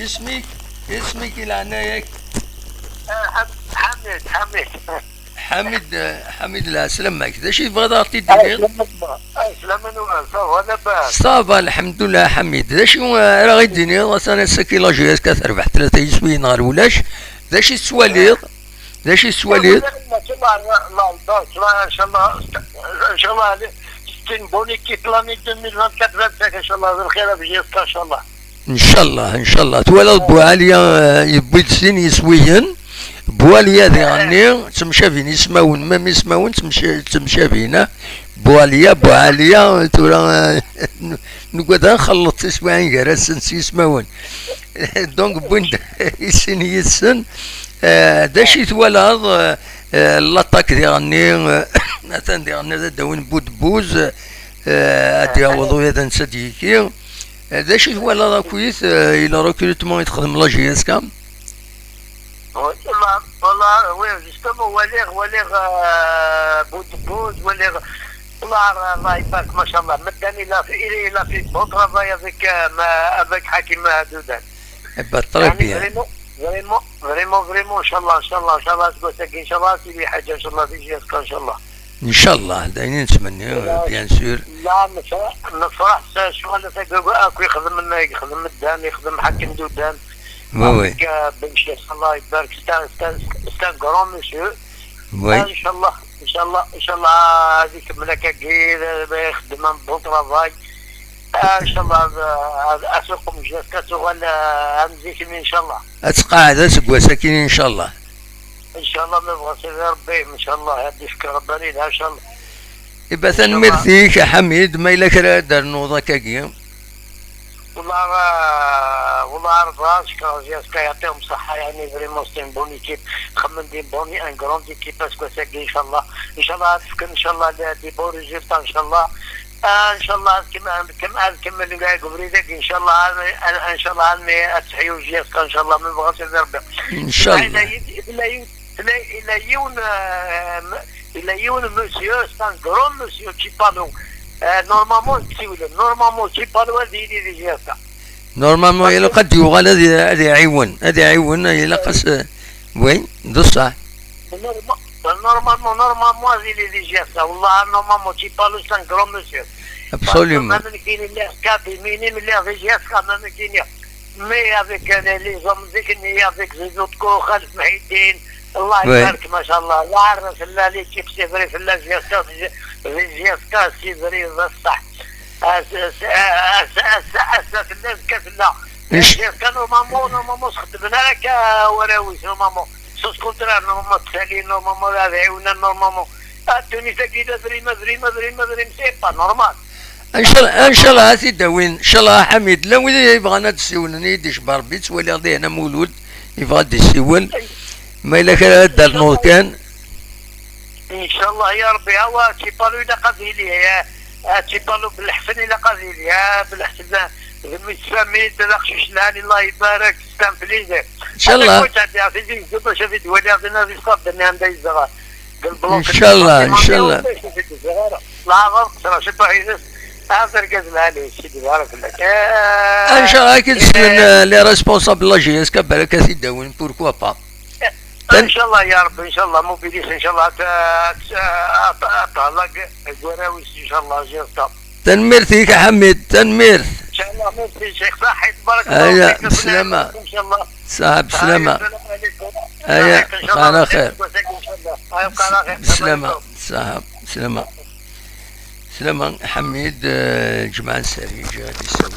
اسمك إلى عنايك؟ حميد. حميد لا سلامك. ذا شي بغا تعطي الدنيا؟ سلامة صافا لاباس. صافا الحمد لله حميد. ذا شي راه غير الدنيا انا ساكي لاجياس كتربح 3 يسوي نهار ولاش. ذا شي السواليط. ان شاء الله ان شاء الله 60 بوني كي بلاني 2024 25 ان شاء الله بالخير بجيسكا ان شاء الله. ان شاء الله توالى بواليا يبيد سين يسويين بواليا ذي غني تمشافين يسماون ما يسماون تمشافين بواليا تورا نقعد نخلط تسمعين جرس يسماون دونك بوند يسن يسن داشي توالى لاطاك دي غني مثلا دي غني داون بوز ادي عوضو هذا نسديكي هذا شي ولا كويس الى ريكروتمون يتخدم لا جي اس كام والله وي جوستومون وليغ بوز وليغ الله يبارك ما شاء الله مداني لا في بون ترافاي افيك حكيم دودان بالطريقه فريمون ان شاء الله تقول ان شاء الله سيدي حاجه ان شاء الله في جي اس ان شاء الله ان شاء الله دايرين نتمنى بيان سور. لا نفرح شغل اكو يخدم الدان يخدم حكم دودان وي بنشي الله يبارك ستان كرون مسيو وي ان شاء الله هذيك ملكه كير يخدم بون ترافاي ان شاء الله اسوقهم جلسه شغل امزيك ان شاء الله اتقاعد سكوا ساكنين ان شاء الله ان شاء الله ما بغى سيدي ربي ان شاء الله يهديك رباني ان شاء الله. يبقى تنمير فيك يا حميد ما الا كرا دار نوضه كاكيا والله راسك راسك يعطيهم صحه يعني فريمون ستين بون ايكيب خمم دي بوني ان كروند ايكيب باسكو ساكي ان شاء الله تفكر ان شاء الله دي بون ريزولتا ان شاء الله ان شاء الله كما اللي قاعد قبريتك ان شاء الله اني اتحيو جيسك ان شاء الله من بغى سيدي ربي ان شاء الله. il a eu un monsieur, c'est un grand monsieur qui parle. Normalement, qui parle هذه جهة. نورمالمون إلا قد يغال هذه عيون إلا قص وين بصح. Normalement هذه جهة والله normalement qui parle c'est un grand monsieur. Absolument. Même qui n'est pas minime il y a des جهة même qui n'est. Mais avec les hommes avec les autres Khalif Mahidine. الله يبارك ما شاء الله وعرف الله لي كيف سيفري في الجيسكا في الجيسكا سيفري الصح اساس الناس كفلا الجيسكا نورمالمون خدمنا لك وراويس نورمالمون سوس كونترار نورمالمون تسالين نورمالمون عيونا نورمالمون التونسيه كيدا فريم سي با نورمال ان شاء الله سيدي وين ان شاء الله حميد لا وين يبغانا تسولني يديش بربيت ولا غادي انا مولود يبغى يسول ما إلا كان دار نور كان ان شاء الله يا ربي هو تيبالو الى قضيلي تيبالو بالحسن الى قضيلي بالحسن بالمتفاهمين تلاقش لاني الله يبارك ستان فليزي ان شاء الله ان شاء الله ان شاء الله لا غلط ترى شبه عيسى هذا القزم عليه سيدي بارك الله ان شاء الله كي تسمن لي ريسبونسابل لا جي اس كبارك سيدي وين بوركوا با ان شاء الله يا رب ان شاء الله موبيليس ان شاء الله طلق القراويس ان شاء الله جيرتا تنمير فيك يا حميد تنمير ان شاء الله ميرسي شيخ صحيح تبارك الله فيك بسلامة ان شاء الله صاحب بسلامة على خير بسلامة صاحب سلامة حميد الجماعة السرية جاد يسوي